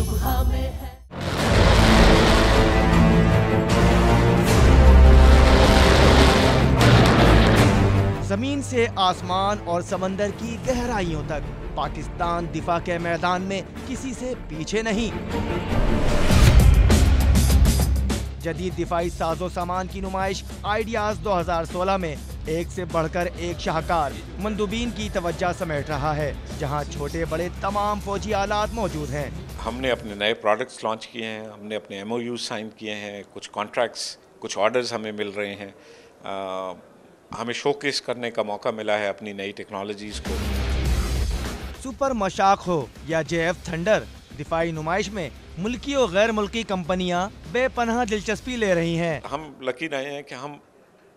सुबह में है। जमीन से आसमान और समंदर की गहराइयों तक पाकिस्तान दिफा के मैदान में किसी से पीछे नहीं। जदीद दिफाई साजो सामान की नुमाइश आइडियाज 2016 में एक से बढ़कर एक शाहकार मंदूबीन की तवज्जो समेट रहा है, जहां छोटे बड़े तमाम फौजी आलात मौजूद हैं। हमने अपने नए प्रोडक्ट्स लॉन्च किए हैं, हमने अपने MOU साइन किए हैं, कुछ कॉन्ट्रैक्ट्स, कुछ ऑर्डर्स हमें मिल रहे हैं। हमें शोकेस करने का मौका मिला है अपनी नई टेक्नोलॉजीज़ को। सुपर मशाक हो या JF थंडर, दिफाई नुमाइश में मुल्की और गैर मुल्की कंपनियां बेपनाह दिलचस्पी ले रही हैं। हम लकी रहे हैं कि हम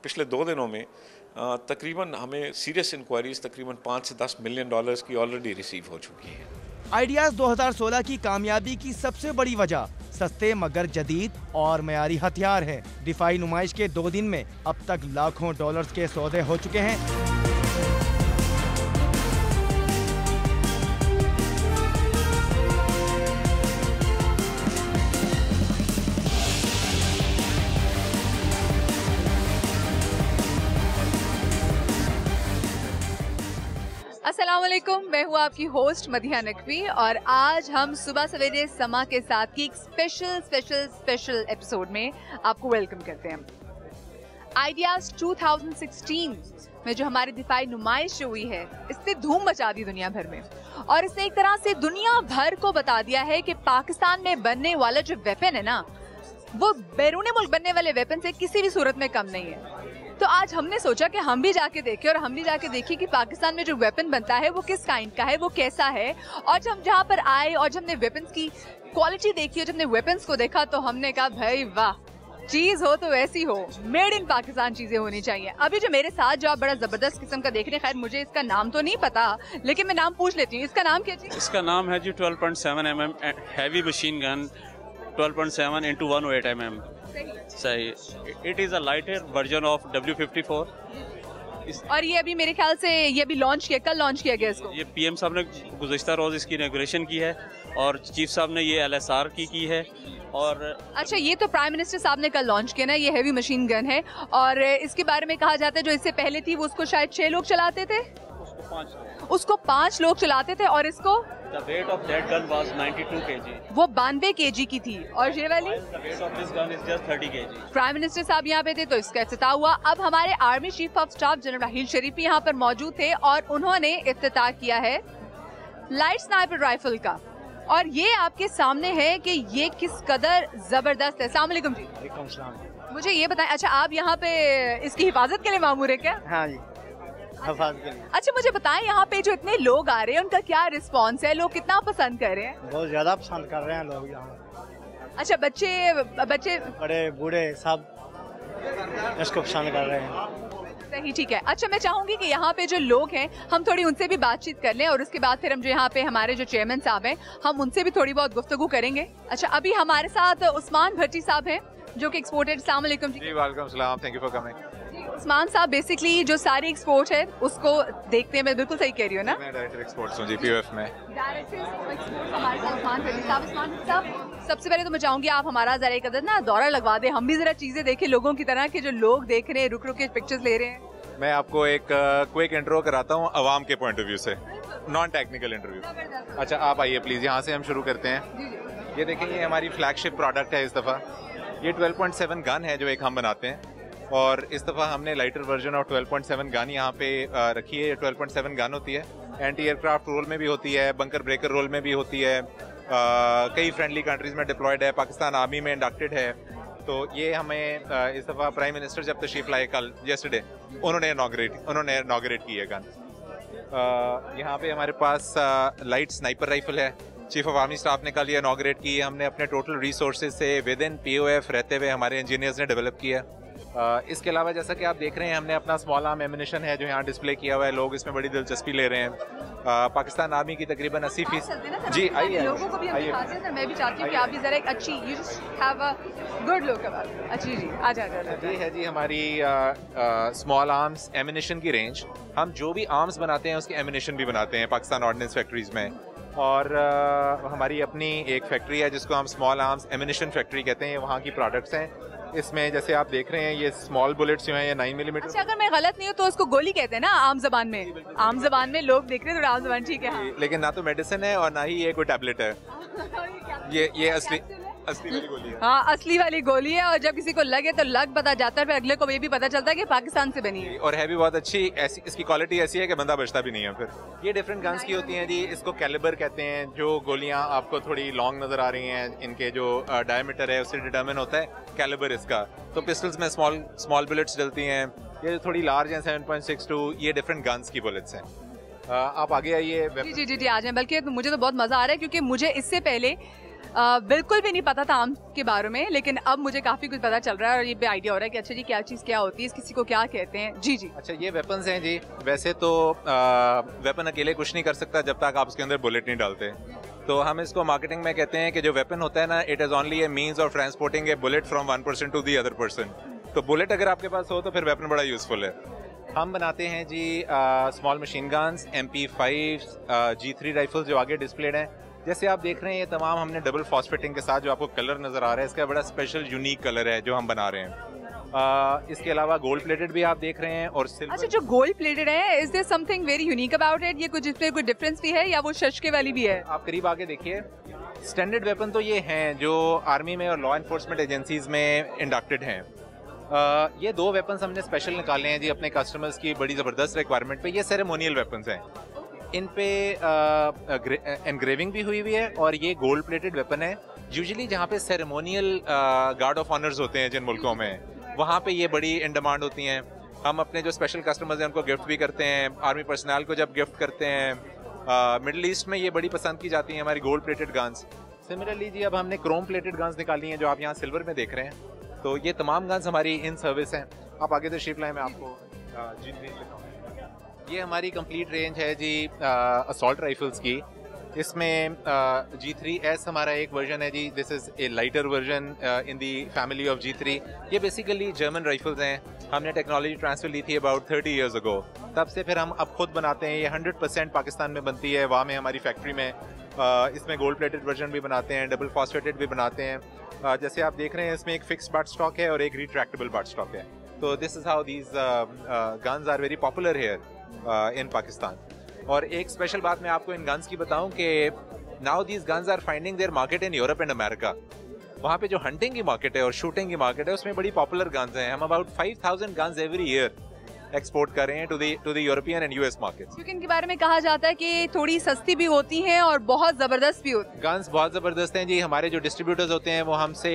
पिछले 2 दिनों में तकरीबन हमें सीरियस इंक्वायरीज तकरीबन 5 से 10 मिलियन डॉलर्स की ऑलरेडी रिसीव हो चुकी हैं। आइडियाज 2016 की कामयाबी की सबसे बड़ी वजह सस्ते मगर जदीद और मयारी हथियार है। दिफाई नुमाइश के 2 दिन में अब तक लाखों डॉलर्स के सौदे हो चुके हैं। अस्सलाम वालेकुम, मैं हूँ आपकी होस्ट मदिहा नकवी और आज हम सुबह सवेरे समा के साथ की एक स्पेशल एपिसोड में आपको वेलकम करते हैं। आइडियाज 2016 में जो हमारी दिफाई नुमाइश हुई है, इसने धूम मचा दी दुनिया भर में और इसने एक तरह से दुनिया भर को बता दिया है कि पाकिस्तान में बनने वाला जो वेपन है ना, वो बैरूनी मुल्क बनने वाले वेपन से किसी भी सूरत में कम नहीं है। तो आज हमने सोचा कि हम भी जाके देखें और हम भी जाके देखिए कि पाकिस्तान में जो वेपन बनता है वो किस काइंड का है, वो कैसा है। और जब हम जहाँ पर आए और जब हमने वेपन्स की क्वालिटी देखी और जब हमने वेपन्स को देखा तो हमने कहा भाई वाह, चीज हो तो वैसी हो, मेड इन पाकिस्तान चीजें होनी चाहिए। अभी जो मेरे साथ जो आप बड़ा जबरदस्त किस्म का देख रहे हैं, खैर मुझे इसका नाम तो नहीं पता लेकिन मैं नाम पूछ लेती हूँ, इसका नाम क्या जी? इसका नाम है जी 12.7 mm heavy machine gun 12.7 into 108 mm। सही। It is a lighter version of W54। और ये अभी मेरे ख्याल से ये अभी लॉन्च किया, कल लॉन्च किया गया इसको। ये PM साहब ने गुज़िश्ता रोज इसकी इनॉग्रेशन की है और चीफ साहब ने ये LSR की है। और अच्छा, ये तो प्राइम मिनिस्टर साहब ने कल लॉन्च किया ना, ये हैवी मशीन गन है और इसके बारे में कहा जाता है जो इससे पहले थी वो उसको शायद 6 लोग चलाते थे, उसको 5 लोग चलाते थे और इसको The weight of that gun was 92 kg। वो 92 kg की थी और ये वाली The weight of this gun is just 30 kg। Prime minister साहब यहाँ पे थे तो इसका इफ्तिताह हुआ। अब हमारे army chief of staff general Raheel Sharif भी यहाँ पर मौजूद थे और उन्होंने इफ्तिताह किया है लाइट स्नाइपर राइफल का। और ये आपके सामने है कि ये किस कदर जबरदस्त है। अस्सलाम वालेकुम जी। मुझे ये बताएं, अच्छा आप यहाँ पे इसकी हिफाजत के लिए मामूर है क्या? हाँ जी, हिफाजत के लिए। अच्छा मुझे बताएं, यहाँ पे जो इतने लोग आ रहे हैं उनका क्या रिस्पॉन्स है, लोग कितना पसंद कर रहे हैं? बहुत ज्यादा पसंद कर रहे हैं लोग यहाँ। अच्छा, बच्चे बड़े बूढ़े सब इसको पसंद कर रहे हैं। सही, ठीक है। अच्छा मैं चाहूंगी कि यहाँ पे जो लोग हैं हम थोड़ी उनसे भी बातचीत कर लें और उसके बाद फिर हम जो यहाँ पे हमारे जो चेयरमैन साहब हैं हम उनसे भी थोड़ी बहुत गुफ्तगू करेंगे। अच्छा, अभी हमारे साथ उस्मान भट्टी साहब हैं जो कि एक्सपोर्टेड। अस्सलाम वालेकुम जी। वालेकुम सलाम, thank you for coming. Usman साहब बेसिकली जो सारी एक्सपोर्ट है उसको देखते हैं, मैं बिल्कुल सही कह रही हूँ ना? मैं डायरेक्टर एक्सपोर्ट्स हूँ जी POF में। डायरेक्टर एक्सपोर्ट हमारे साथ उस्मान भट्टी साहब। उस्मान साहब, सबसे पहले तो मैं चाहूंगी आप हमारा जरा एक अदद ना दौरा लगवा दें, हम भी जरा चीजें देखें लोगों की तरह के जो लोग देख रहे हैं, रुक रुक के पिक्चर्स ले रहे हैं। मैं आपको एक क्विक इंट्रो कराता हूँ अवाम के पॉइंट ऑफ व्यू से, नॉन टेक्निकल इंटरव्यू। अच्छा आप आइए प्लीज, यहाँ से हम शुरू करते हैं। ये देखें, ये हमारी फ्लैगशिप प्रोडक्ट है इस दफ़ा। ये 12.7 गन है जो एक हम बनाते हैं और इस दफ़ा हमने लाइटर वर्जन ऑफ 12.7 गन यहाँ पे रखी है। 12.7 गन होती है, एंटी एयरक्राफ्ट रोल में भी होती है, बंकर ब्रेकर रोल में भी होती है, कई फ्रेंडली कंट्रीज में डिप्लॉयड है, पाकिस्तान आर्मी में इंडक्टेड है। तो ये हमें इस दफ़ा प्राइम मिनिस्टर जब तशरीफ लाए कल येस्टरडे, उन्होंने इनॉग्रेट की है गन। यहाँ पे हमारे पास लाइट स्नाइपर राइफल है, चीफ ऑफ आर्मी स्टाफ ने कल ये इनॉग्रेट की है। हमने अपने टोटल रिसोर्सेज से विद इन POF रहते हुए हमारे इंजीनियर्स ने डेवलप किया। इसके अलावा जैसा कि आप देख रहे हैं हमने अपना स्मॉल आर्म एमिनेशन है जो यहाँ डिस्प्ले किया हुआ है, लोग इसमें बड़ी दिलचस्पी ले रहे हैं। पाकिस्तान आर्मी की तकरीबन 80% जी आइए लोगों को भी हम दिखाते हैं सर, मैं भी चाहती हूँ कि आप भी जरा एक अच्छी you just have a good look about. अच्छी जी आ जाए। ये है जी हमारी स्मॉल आर्म्स एमिनेशन की रेंज। हम जो भी आर्म्स बनाते हैं उसके एमिनेशन भी बनाते हैं पाकिस्तान ऑर्डिनेंस फैक्ट्रीज में। और हमारी अपनी एक फैक्ट्री है जिसको हम स्मॉल आर्म्स एमिनिशन फैक्ट्री कहते हैं, वहाँ की प्रोडक्ट्स हैं। इसमें जैसे आप देख रहे हैं ये स्मॉल बुलेट्स जो हैं ये 9 मिलीमीटर। अच्छा, अगर मैं गलत नहीं हूँ तो उसको गोली कहते हैं ना आम जबान में? आम जबान में लोग देख रहे हैं, थोड़ा आम जबान ठीक है। हाँ। लेकिन ना तो मेडिसिन है और ना ही ये कोई टैबलेट है। ये असली वाली गोली है। हाँ, असली वाली गोली है, और जब किसी को लगे तो लग पता जाता है, फिर अगले को ये भी पता चलता है कि पाकिस्तान से बनी है। और है भी बहुत अच्छी, ऐसी इसकी क्वालिटी ऐसी है कि बंदा बचता भी नहीं है। फिर ये डिफरेंट गन्स की होती हैं जी, इसको कैलिबर कहते हैं। जो गोलियां आपको थोड़ी लॉन्ग नजर आ रही हैं, इनके जो डायमीटर है उससे डिटरमिन होता है कैलिबर इसका। तो पिस्टल्स में स्मॉल बुलेट्स डलती हैं, ये जो थोड़ी लार्ज हैं 7.62, ये डिफरेंट गन्स की बुलेट्स हैं। आप आगे आइए। जी जी जी आ जाएं। बल्कि मुझे तो बहुत मजा आ रहा है क्योंकि मुझे इससे पहले बिल्कुल भी नहीं पता था आम के बारे में, लेकिन अब मुझे काफी कुछ पता चल रहा है और ये भी आइडिया हो रहा है कि अच्छा जी क्या चीज क्या होती है, किसी को क्या कहते हैं। जी जी। अच्छा, ये वेपन्स हैं जी। वैसे तो वेपन अकेले कुछ नहीं कर सकता जब तक आप उसके अंदर बुलेट नहीं डालते। तो हम इसको मार्केटिंग में कहते हैं कि जो वेपन होता है ना, it is only a means of transporting a bullet from one person to the other person. तो बुलेट अगर आपके पास हो तो फिर वेपन बड़ा यूजफुल है। हम बनाते हैं जी small machine guns, MP5, G3 rifles जो आगे डिस्प्लेड हैं। जैसे आप देख रहे हैं ये तमाम हमने डबल फॉस्फेटिंग के साथ, जो आपको कलर नजर आ रहा है इसका बड़ा स्पेशल यूनिक कलर है जो हम बना रहे हैं। इसके अलावा गोल्ड प्लेटेड भी आप देख रहे हैं और सिल्वर। अच्छा, जो गोल्ड प्लेटेड है, is there something very unique about it? ये कुछ इसमें कोई डिफरेंस भी है या वो शशके वाली भी है? आप करीब आके देखिए। स्टैंडर्ड वेपन तो ये हैं जो आर्मी में और लॉ एनफोर्समेंट एजेंसीज में इंडक्टेड हैं। ये दो वेपन्स हमने स्पेशल निकाले हैं जी अपने कस्टमर्स की बड़ी ज़बरदस्त रिक्वायरमेंट पे। ये सेरेमोनियल वेपन्स हैं, इन पे एनग्रेविंग भी हुई हुई है और ये गोल्ड प्लेटेड वेपन है। यूजुअली जहाँ पे सेरेमोनियल गार्ड ऑफ ऑनर्स होते हैं जिन मुल्कों में, वहाँ पे ये बड़ी इन डिमांड होती हैं। हम अपने जो स्पेशल कस्टमर्स हैं उनको गिफ्ट भी करते हैं, आर्मी पर्सनल को जब गिफ्ट करते हैं। मिडल ईस्ट में ये बड़ी पसंद की जाती हैं हमारी गोल्ड प्लेटेड गन्स। सिमिलरली जी अब हमने क्रोम प्लेटेड गन्स निकाली हैं जो आप यहाँ सिल्वर में देख रहे हैं। तो ये तमाम गन्स हमारी इन सर्विस हैं। आप आगे तशरीफ लाएं, मैं आपको ये हमारी कंप्लीट रेंज है जी असॉल्ट राइफल्स की। इसमें G3S हमारा एक वर्जन है जी। This is a lighter version in the family of G3। ये बेसिकली जर्मन राइफल्स हैं। हमने टेक्नोलॉजी ट्रांसफर ली थी अबाउट 30 ईयर्स अगो। तब से फिर हम अब खुद बनाते हैं। ये 100% पाकिस्तान में बनती है, वहाँ में हमारी फैक्ट्री में। इसमें गोल्ड प्लेटेड वर्जन भी बनाते हैं, डबल फॉस्फेटेड भी बनाते हैं। जैसे आप देख रहे हैं इसमें एक फिक्स बट स्टॉक है और एक रिट्रैक्टेबल बट स्टॉक है। तो this is how these guns are very popular here in Pakistan. और एक स्पेशल बात मैं आपको इन गन्स की बताऊं कि now these guns are finding their market in Europe and America. वहाँ पे जो हंटिंग की मार्केट है और शूटिंग की मार्केट है उसमें बड़ी पॉपुलर गन्स हैं। हम about 5000 guns every year export कर रहे हैं to the European and US markets. क्योंकि इनके बारे में कहा जाता है कि थोड़ी सस्ती भी होती हैं और बहुत जबरदस्त भी होती हैं। गन्स बहुत जबरदस्त हैं जी। हमारे जो डिस्ट्रीब्यूटर्स होते हैं वो हमसे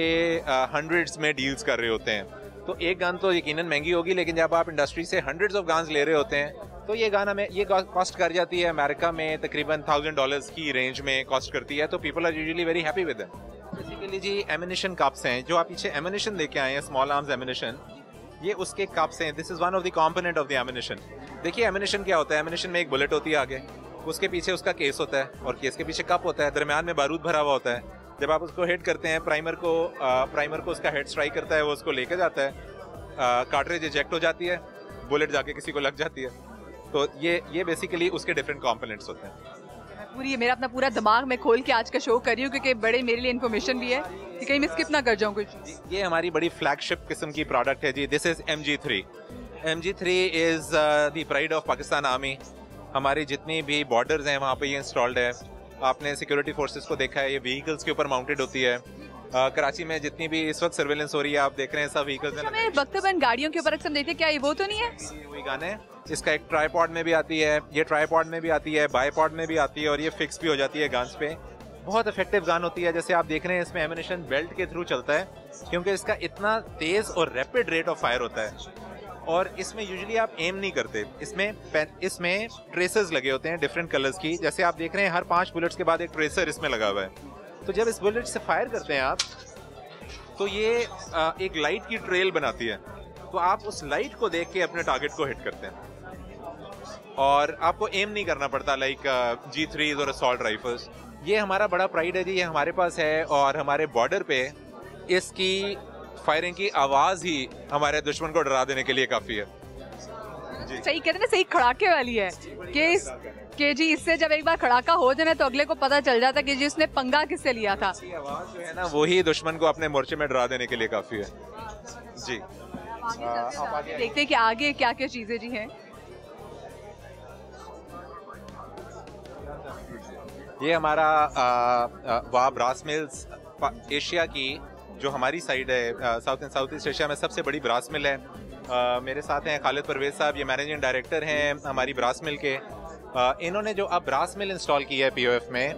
हंड्रेड्स में डील्स कर रहे होते हैं। तो एक गन तो यकीनन महंगी होगी, लेकिन जब आप इंडस्ट्री से हंड्रेड्स ऑफ गन्स ले रहे होते हैं तो ये गन हमें ये कॉस्ट कर जाती है अमेरिका में तकरीबन $1000 की रेंज में कॉस्ट करती है। तो people are usually very happy with it. Basically जी एमिनिशन कप्स हैं जो आप पीछे एमिनिशन देके आए हैं, स्मॉल आर्म्स एमिनिशन, ये उसके कप्स हैं। This is one of the component of the ammunition. देखिए एमिनिशन क्या होता है। एमिनिशन में एक बुलेट होती है आगे, उसके पीछे उसका केस होता है और केस के पीछे कप होता है, दरमियान में बारूद भरा हुआ होता है। जब आप उसको हिट करते हैं प्राइमर को उसका हेड स्ट्राइक करता है, वो उसको लेके जाता है, कार्ट्रिज इजेक्ट हो जाती है, बुलेट जाके किसी को लग जाती है। तो ये बेसिकली उसके डिफरेंट कंपोनेंट्स होते हैं। मेरा अपना पूरा दिमाग में खोल के आज का शो कर रही हूँ क्योंकि बड़े मेरे लिए इन्फॉर्मेशन भी है कि कहीं मैं स्किप ना कर जाऊँ कुछ। ये हमारी बड़ी फ्लैगशिप किस्म की प्रोडक्ट है जी। This is MG3। MG3 is the pride of Pakistan army. हमारी जितनी भी बॉर्डर्स हैं वहाँ पे ये इंस्टॉल्ड है। आपने सिक्योरिटी फोर्सेस को देखा है, ये व्हीकल्स के ऊपर माउंटेड होती है। कराची में जितनी भी इस वक्त सर्वेलेंस हो रही है आप देख रहे हैं सब व्हीकल्स में। हमें वक्तबन गाड़ियों के ऊपर अक्सर देखते हैं, क्या ये वो तो नहीं है? वही गाने है। इसका एक ट्राईपॉड में भी आती है, ये ट्राईपॉड में भी आती है, बाईपॉड में भी आती है और ये फिक्स भी हो जाती है गन्स पे। बहुत इफेक्टिव गन होती है। जैसे आप देख रहे हैं इसमें एमिनिशन बेल्ट के थ्रू चलता है क्योंकि इसका इतना तेज और रैपिड रेट ऑफ फायर होता है। और इसमें यूजुअली आप एम नहीं करते, इसमें ट्रेसर्स लगे होते हैं डिफरेंट कलर्स की। जैसे आप देख रहे हैं हर 5 बुलेट्स के बाद एक ट्रेसर इसमें लगा हुआ है। तो जब इस बुलेट से फायर करते हैं आप तो ये एक लाइट की ट्रेल बनाती है। तो आप उस लाइट को देख के अपने टारगेट को हिट करते हैं और आपको एम नहीं करना पड़ता लाइक G3s और असॉल्ट राइफल्स। ये हमारा बड़ा प्राइड है जी, ये हमारे पास है। और हमारे बॉर्डर पे इसकी फायरिंग की आवाज़ ही हमारे दुश्मन को डरा देने के लिए काफ़ी है। सही कहते हैं ना, सही खड़ाके वाली है कि जी इससे जब एक बार खड़ाका हो जाए तो अगले को पता चल जाता कि जी उसने पंगा किससे लिया था। आवाज जो है ना वही दुश्मन को अपने मोर्चे में डरा देने के लिए काफी है जी। देखते हैं कि आगे क्या क्या चीजें जी हैं। ये हमारा वाह ब्रास मिल्स एशिया की जो हमारी साइड है, साउथ ईस्ट एशिया में सबसे बड़ी ब्रास मिल है। मेरे साथ हैं खालिद परवेज साहब, ये मैनेजिंग डायरेक्टर हैं हमारी ब्रास मिल के। इन्होंने जो अब ब्रास मिल इंस्टॉल की है पीओएफ में,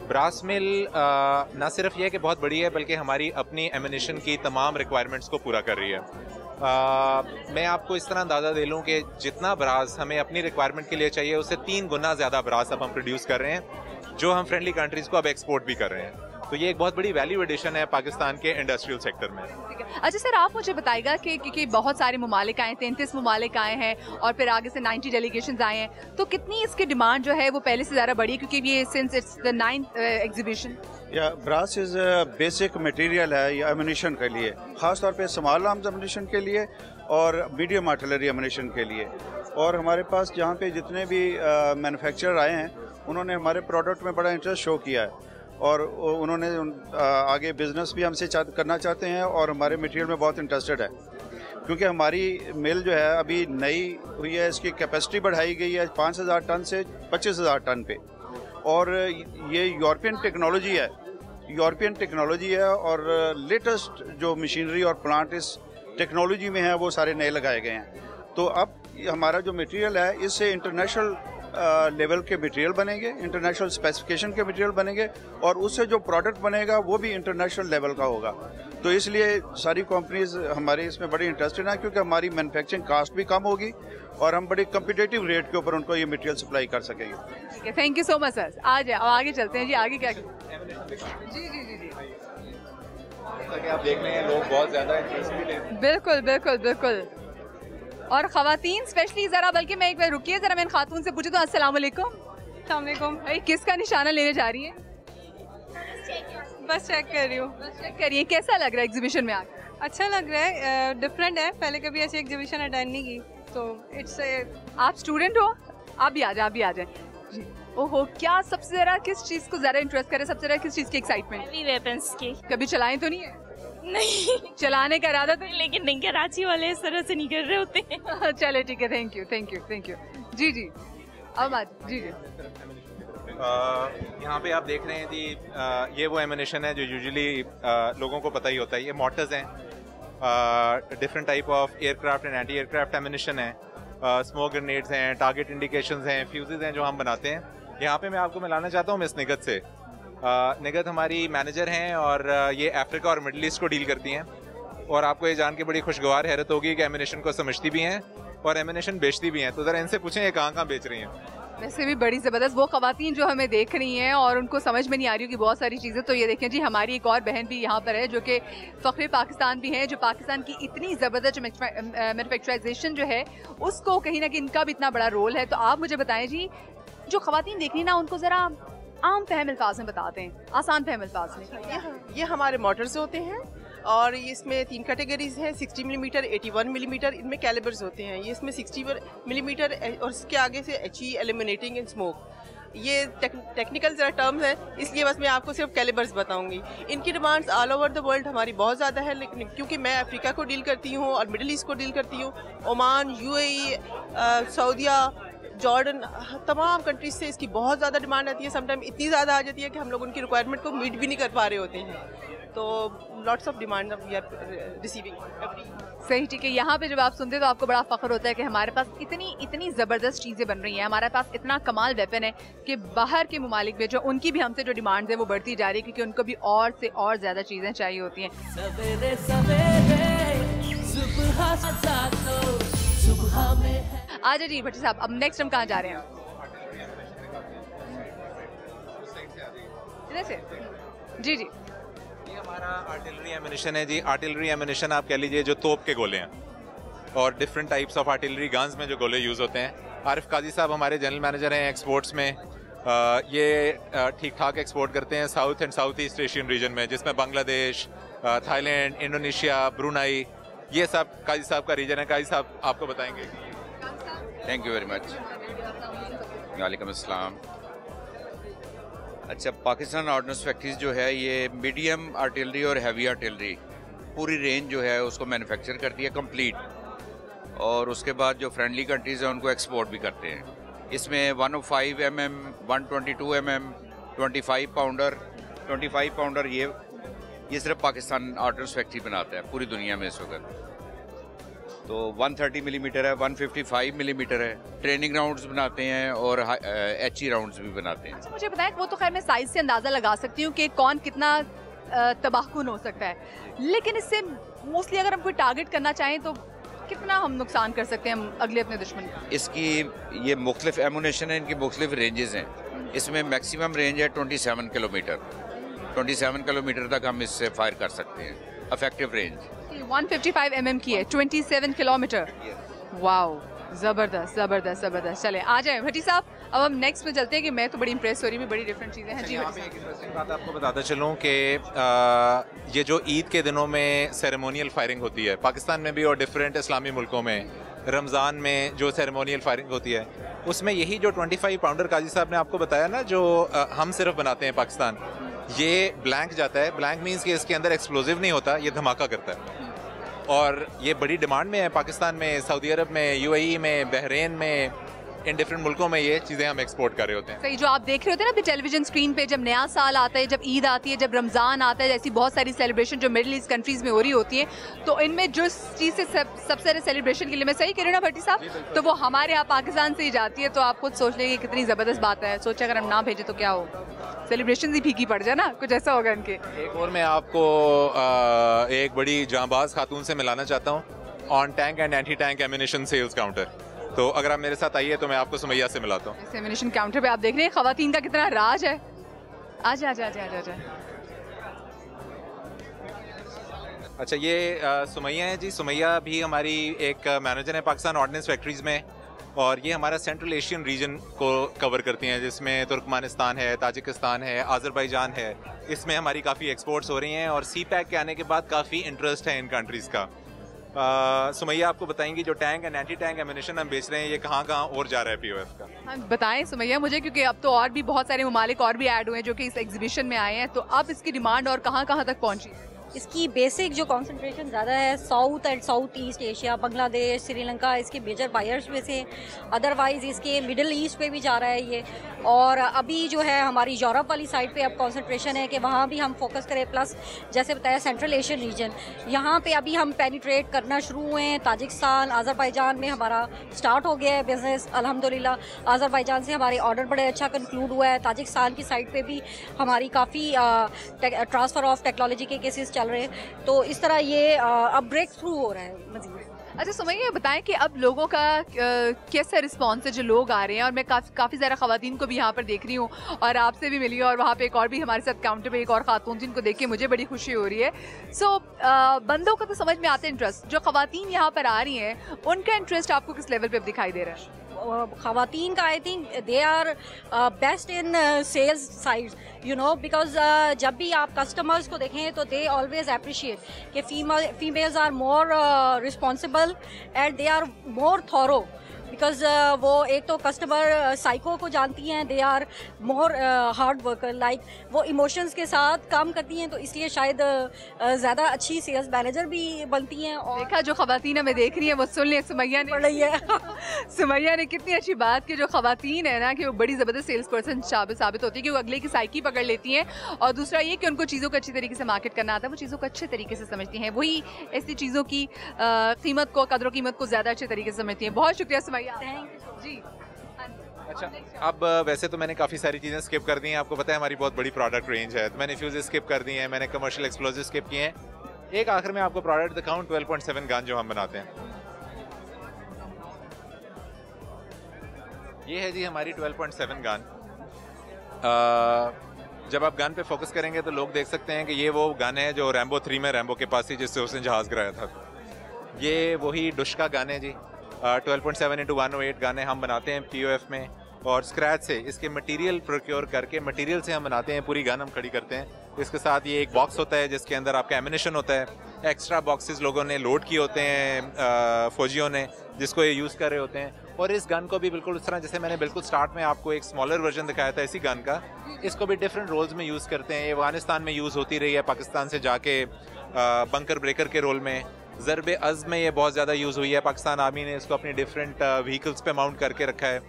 ब्रास मिल ना सिर्फ ये कि बहुत बड़ी है बल्कि हमारी अपनी एमिनेशन की तमाम रिक्वायरमेंट्स को पूरा कर रही है। मैं आपको इस तरह अंदाज़ा दे लूँ कि जितना ब्रास हमें अपनी रिक्वायरमेंट के लिए चाहिए उससे 3 गुना ज़्यादा ब्रास अब हम प्रोड्यूस कर रहे हैं, जो हम फ्रेंडली कंट्रीज़ को अब एक्सपोर्ट भी कर रहे हैं। तो ये एक बहुत बड़ी वैल्यू एडिशन है पाकिस्तान के इंडस्ट्रियल सेक्टर में। अच्छा सर, आप मुझे बताइएगा कि बहुत सारे ममालिक आए, 33 ममालिक आए हैं और फिर आगे से 90 डेलीगेशंस आए हैं, तो कितनी इसकी डिमांड जो है वो पहले से ज़्यादा बढ़ी है, क्योंकि ये since it's the 9th exhibition. या ब्रास इज बेसिक मटेरियल है ये एमिनेशन के लिए, ख़ास तौर पे स्मॉल आर्म्स एमिनेशन के लिए और मीडियम आर्टिलरी एमिनेशन के लिए। और हमारे पास जहाँ पे जितने भी मैन्युफैक्चरर आए हैं उन्होंने हमारे प्रोडक्ट में बड़ा इंटरेस्ट शो किया है और उन्होंने आगे बिजनेस भी हमसे करना चाहते हैं और हमारे मटेरियल में बहुत इंटरेस्टेड है, क्योंकि हमारी मिल जो है अभी नई हुई है, इसकी कैपेसिटी बढ़ाई गई है 5000 टन से 25000 टन पे। और ये यूरोपियन टेक्नोलॉजी है और लेटेस्ट जो मशीनरी और प्लांट इस टेक्नोलॉजी में है वो सारे नए लगाए गए हैं। तो अब हमारा जो मटेरियल है इससे इंटरनेशनल लेवल के मटेरियल बनेंगे, इंटरनेशनल स्पेसिफिकेशन के मटेरियल बनेंगे और उससे जो प्रोडक्ट बनेगा वो भी इंटरनेशनल लेवल का होगा। तो इसलिए सारी कंपनीज हमारे इसमें बड़ी इंटरेस्टेड हैं, क्योंकि हमारी मैन्युफैक्चरिंग कास्ट भी कम होगी और हम बड़ी कम्पिटिटिव रेट के ऊपर उनको ये मटेरियल सप्लाई कर सकेंगे। Thank you so much sir. आगे चलते हैं जी, आगे क्या? जी जी जी जी, आप देख रहे हैं लोग बहुत ज़्यादा इंटरेस्टेड हैं। बिल्कुल बिल्कुल बिल्कुल। और ख़वातीन स्पेशली ज़रा, बल्कि मैं एक बार रुकिए ज़रा, मैं खातून से पूछूँ तो अस्सलाम वालेकुम। अस्सलाम वालेकुम। भाई किसका निशाना लेने जा रही हैं? बस चेक कर रही हूँ। बस चेक करिए, कैसा लग रहा है एग्जीबिशन में आके? अच्छा लग रहा है, डिफरेंट है, पहले कभी ऐसी एग्जीबिशन अटेंड नहीं की, तो इट्स। आप स्टूडेंट हो? आप भी आ जाए। ओहो, क्या सबसे ज़्यादा किस चीज़ को ज़्यादा इंटरेस्ट करे, सबसे ज़्यादा किस चीज़ की एक्साइटमेंट? हेवी वेपन्स की। कभी चलाएं तो नहीं है? नहीं, चलाने का इरादा था, लेकिन नहीं, कराची वाले इस तरह से नहीं कर रहे होते हैं। चले ठीक है, थैंक यू। जी जी, अब जी। यहाँ पे आप देख रहे हैं जी, ये वो एमिनेशन है जो यूजुअली लोगों को पता ही होता है। ये मोटर्स हैं, different type of aircraft and anti aircraft ammunition है, स्मोक ग्रेनेड्स हैं, टारगेट इंडिकेशंस हैं, फ्यूजेस हैं जो हम बनाते हैं। यहाँ पे मैं आपको मिलाना चाहता हूँ मिस निगत से। निगत हमारी मैनेजर हैं और ये अफ्रीका और मिडल ईस्ट को डील करती हैं, और आपको ये जान के बड़ी खुशगवार हैरत होगी कि एमिनेशन को समझती भी हैं और एमिनेशन बेचती भी हैं। तो ज़रा इनसे पूछें ये कहाँ बेच रही हैं। वैसे भी बड़ी ज़बरदस्त वो ख़वातीन जो हमें देख रही हैं और उनको समझ में नहीं आ रही होगी बहुत सारी चीज़ें। तो ये देखें जी, हमारी एक और बहन भी यहाँ पर है जो कि फ़ख्र पाकिस्तान भी हैं, जो पाकिस्तान की इतनी ज़बरदस्त मैन्युफैक्चराइजेशन जो है उसको कहीं ना कहीं इनका भी इतना बड़ा रोल है। तो आप मुझे बताएं जी, जो ख़वातीन देख रही ना उनको ज़रा आम फहम अल्फाज में बताते हैं, आसान फहम अल्फाज में। ये हमारे मोटर्स होते हैं और इसमें 3 कैटेगरीज हैं, 60 मिलीमीटर, 81 मिलीमीटर, इनमें कैलिबर्स होते हैं। ये इसमें 60 मिलीमीटर और इसके आगे से HE एलिमिनेटिंग एंड स्मोक, ये टेक्निकल ज़रा टर्म्स है, इसलिए बस मैं आपको सिर्फ कैलिबर्स बताऊंगी। इनकी demands all over the world हमारी बहुत ज़्यादा है, लेकिन क्योंकि मैं अफ्रीका को डील करती हूँ और मिडिल ईस्ट को डील करती हूँ, ओमान, UAE, सऊदिया, जॉर्डन, तमाम कंट्रीज से इसकी बहुत ज़्यादा डिमांड आती है। समटाइम इतनी ज़्यादा आ जाती है कि हम लोग उनकी रिक्वायरमेंट को मीट भी नहीं कर पा रहे होते हैं। तो lots of demand we are receiving. सही, ठीक है। यहाँ पे जब आप सुनते हैं तो आपको बड़ा फख्र होता है कि हमारे पास इतनी ज़बरदस्त चीज़ें बन रही हैं, हमारे पास इतना कमाल वेपन है कि बाहर के मुमालिक में जो उनकी भी हमसे जो डिमांड है वो बढ़ती जा रही है, क्योंकि उनको भी और से और ज़्यादा चीज़ें चाहिए होती हैं। आजा जी भट्टी साहब, अब नेक्स्ट हम कहाँ जा रहे हैं? इधर से जी। ये हमारा आर्टिलरी एमिनेशन है जी। आर्टिलरी एमिनेशन आप कह लीजिए जो तोप के गोले हैं, और different types of artillery guns में जो गोले यूज़ होते हैं। आरिफ काजी साहब हमारे जनरल मैनेजर हैं एक्सपोर्ट्स में। ये ठीक ठाक एक्सपोर्ट करते हैं south and south east Asian region में, जिसमें बांग्लादेश, थाईलैंड, इंडोनेशिया, ब्रुनाई, ये सब काजी साहब का रीजन है। काजी साहब आपको बताएंगे। Thank you very much. वालेकुम अस्सलाम। अच्छा, पाकिस्तान ऑर्डिनेंस फैक्ट्रीज जो है ये मीडियम आर्टिलरी और हैवी आर्टिलरी पूरी रेंज जो है उसको मैन्युफैक्चर करती है कंप्लीट, और उसके बाद जो फ्रेंडली कंट्रीज़ हैं उनको एक्सपोर्ट भी करते हैं। इसमें 105 mm, 122 mm, 25 पाउंडर ये सिर्फ पाकिस्तान ऑर्डिनेंस फैक्ट्री बनाता है पूरी दुनिया में इस वक्त। तो 130 मिलीमीटर है, 155 मिलीमीटर है। ट्रेनिंग राउंड्स बनाते हैं और HE राउंड्स भी बनाते हैं। मुझे बताएं, वो तो खैर मैं साइज से अंदाज़ा लगा सकती हूँ कि कौन कितना तबाहकुन हो सकता है, लेकिन इससे मोस्टली अगर हम कोई टारगेट करना चाहें तो कितना हम नुकसान कर सकते हैं अगले अपने दुश्मन का? इसकी ये मुख्तलिफ एमुनेशन है, इनकी मुख्तलिफ रेंजेस हैं। इसमें मैक्सिमम रेंज है 27 किलोमीटर। 27 किलोमीटर तक हम इससे फायर कर सकते हैं, इफेक्टिव रेंज 155 mm की है, 27 किलोमीटर। वाओ, जबरदस्त जबरदस्त जबरदस्त। चले आ जाए भट्टी साहब, अब हम नेक्स्ट में चलते हैं कि मैं तो बड़ी इंप्रेस हो रही हूँ, बड़ी डिफरेंट चीज़ें हैं। जी, यहाँ पे एक इंटरेस्टिंग बात आपको बताता चलूँ कि ये जो ईद के दिनों में सेरेमोनियल फायरिंग होती है पाकिस्तान में भी और डिफरेंट इस्लामी मुल्कों में, रमज़ान में जो सेरेमोनियल फायरिंग होती है उसमें यही जो 25 पाउंडर काजी साहब ने आपको बताया ना, जो हम सिर्फ बनाते हैं पाकिस्तान, ये ब्लैंक जाता है। ब्लैंक मीन्स कि इसके अंदर एक्सप्लोजिव नहीं होता, ये धमाका करता है, और ये बड़ी डिमांड में है पाकिस्तान में, सऊदी अरब में, UAE में, बहरीन में, इन डिफरेंट मुल्कों में ये चीज़ें हम एक्सपोर्ट कर रहे होते हैं। सही, जो आप देख रहे होते हैं ना टेलीविजन स्क्रीन पे, जब नया साल आता है, जब ईद आती है, जब रमज़ान आता है, जैसी बहुत सारी सेलिब्रेशन जो मिडिल ईस्ट कंट्रीज़ में हो रही होती है, तो इनमें जो चीज़ से सबसे सारे सेलिब्रेशन के लिए, मैं सही कह रही हूँ ना भट्टी साहब, तो वो हमारे यहाँ पाकिस्तान से ही जाती है। तो आप खुद सोच लेंगे कितनी ज़बरदस्त बात है। सोचे अगर हम ना भेजें तो क्या हो, सेलिब्रेशन ही फीकी पड़ जाए ना, कुछ ऐसा होगा इनके। एक और मैं आपको एक बड़ी जांबाज खातून से मिलाना चाहता हूँ, on tank and anti tank ammunition sales counter. तो अगर आप मेरे साथ आइए तो मैं आपको सुमैया से मिलाता हूँ। एमिनेशन काउंटर पे आप देख रहे हैं खवातीन का कितना राज है। आजा आजा आजा आजा। अच्छा, ये सुमैया है जी। सुमैया भी हमारी एक मैनेजर है पाकिस्तान ऑर्डिनेंस फैक्ट्रीज़ में, और ये हमारा सेंट्रल एशियन रीजन को कवर करती हैं, जिसमें तुर्कमानिस्तान है, ताजिकिस्तान है, आज़रबाईजान है। इसमें हमारी काफ़ी एक्सपोर्ट्स हो रही हैं, और CPAC के आने के बाद काफ़ी इंटरेस्ट है इन कंट्रीज़ का। सुमैया आपको बताएंगी जो tank and anti tank ammunition हम बेच रहे हैं, ये कहाँ कहाँ और जा रहा है POF का? हाँ, बताएं सुमैया मुझे, क्योंकि अब तो और भी बहुत सारे ममालिक और भी ऐड हुए हैं जो कि इस एग्जीबिशन में आए हैं, तो अब इसकी डिमांड और कहाँ कहाँ तक पहुँची? इसकी बेसिक जो कंसंट्रेशन ज़्यादा है south and south east Asia, Bangladesh, Sri Lanka इसके मेजर बायर्स में से। अदरवाइज़ इसके मिडिल ईस्ट पे भी जा रहा है ये, और अभी जो है हमारी यूरोप वाली साइड पे अब कंसंट्रेशन है कि वहाँ भी हम फोकस करें। प्लस जैसे बताया सेंट्रल एशियन रीजन, यहाँ पे अभी हम पेनिट्रेट करना शुरू हुए हैं। ताजिकिस्तान, आज़रबाईजान में हमारा स्टार्ट हो गया है बिज़नेस अल्हम्दुलिल्लाह। आज़रबाईजान से हमारे ऑर्डर बड़े अच्छा कंक्लूड हुआ है। ताजिकिस्तान की साइड पे भी हमारी काफ़ी ट्रांसफ़र ऑफ टेक्नोलॉजी के केसेस चल रहे हैं। तो इस तरह ये अब ब्रेक थ्रू हो रहा है मज़ीद। अच्छा सुमैया, बताएं कि अब लोगों का कैसा रिस्पॉन्स है, जो लोग आ रहे हैं, और मैं काफ़ी ज़्यादा ख़वातीन को भी यहाँ पर देख रही हूँ, और आपसे भी मिली, और वहाँ पे एक और भी हमारे साथ काउंटर पे एक और खातून, जिनको देख के मुझे बड़ी खुशी हो रही है। सो बंदों का तो समझ में आता है इंटरेस्ट, जो ख़वातीन यहाँ पर आ रही हैं उनका इंटरेस्ट आपको किस लेवल पर दिखाई दे रहा है? ख़वातीन का I think they are best in sales side, you know, because जब भी आप कस्टमर्स को देखें तो दे ऑलवेज अप्रिशिएट कि females are more responsible and they are more thorough, because वो एक तो कस्टमर साइको को जानती हैं, they are more hard worker, like वो इमोशंस के साथ काम करती हैं, तो इसलिए शायद ज़्यादा अच्छी सेल्स मैनेजर भी बनती हैं। और देखा, जो ख़वातीन हमें देख रही हैं वो सुन लें, सुमैया ने पढ़ रही है सुमैया ने कितनी अच्छी बात की, जो ख़वातीन है ना कि वो बड़ी ज़बरदस्त सेल्स पर्सन साबित होती है, कि वो अगले की साइकी पकड़ लेती हैं, और दूसरा ये कि उनको चीज़ों को अच्छी तरीके से मार्केट करना आता है, वो चीज़ों को अच्छे तरीके से समझती हैं, वही ऐसी चीज़ों की कीमत को, कदर कीमत को ज़्यादा अच्छे तरीके से समझती हैं। बहुत शुक्रिया सुमैया जी। अच्छा, अब वैसे तो मैंने काफ़ी सारी चीज़ें स्किप कर दी हैं, आपको पता है हमारी बहुत बड़ी प्रोडक्ट रेंज है, तो मैंने फ्यूज़ स्किप कर दी हैं, मैंने कमर्शियल एक्सप्लोजिव स्किप किए हैं। एक आखिर में आपको प्रोडक्ट दिखाऊं, 12.7 गन जो हम बनाते हैं। ये है जी हमारी 12.7 गन। जब आप गन पे फोकस करेंगे तो लोग देख सकते हैं कि ये वो गन है जो रैम्बो 3 में रैम्बो के पास थी, जिससे उसने जहाज़ गिराया था। ये वही डुश का गन है जी। 12.7x108 गाने हम बनाते हैं POF में, और स्क्रैच से इसके मटेरियल प्रोक्योर करके मटेरियल से हम बनाते हैं, पूरी गन हम खड़ी करते हैं। इसके साथ ये एक बॉक्स होता है जिसके अंदर आपका एमिनेशन होता है, एक्स्ट्रा बॉक्सेस लोगों ने लोड किए होते हैं फौजियों ने, जिसको ये यूज़ कर रहे होते हैं, और इस गन को भी बिल्कुल उस तरह जैसे मैंने बिल्कुल स्टार्ट में आपको एक स्मॉलर वर्जन दिखाया था इसी गन का, इसको भी डिफरेंट रोल्स में यूज़ करते हैं। ये अफगानिस्तान में यूज़ होती रही है, पाकिस्तान से जाके बंकर ब्रेकर के रोल में, ज़रब अज़्म में ये बहुत ज़्यादा यूज़ हुई है। पाकिस्तान आर्मी ने इसको अपनी डिफरेंट व्हीकल्स पे माउंट करके रखा है।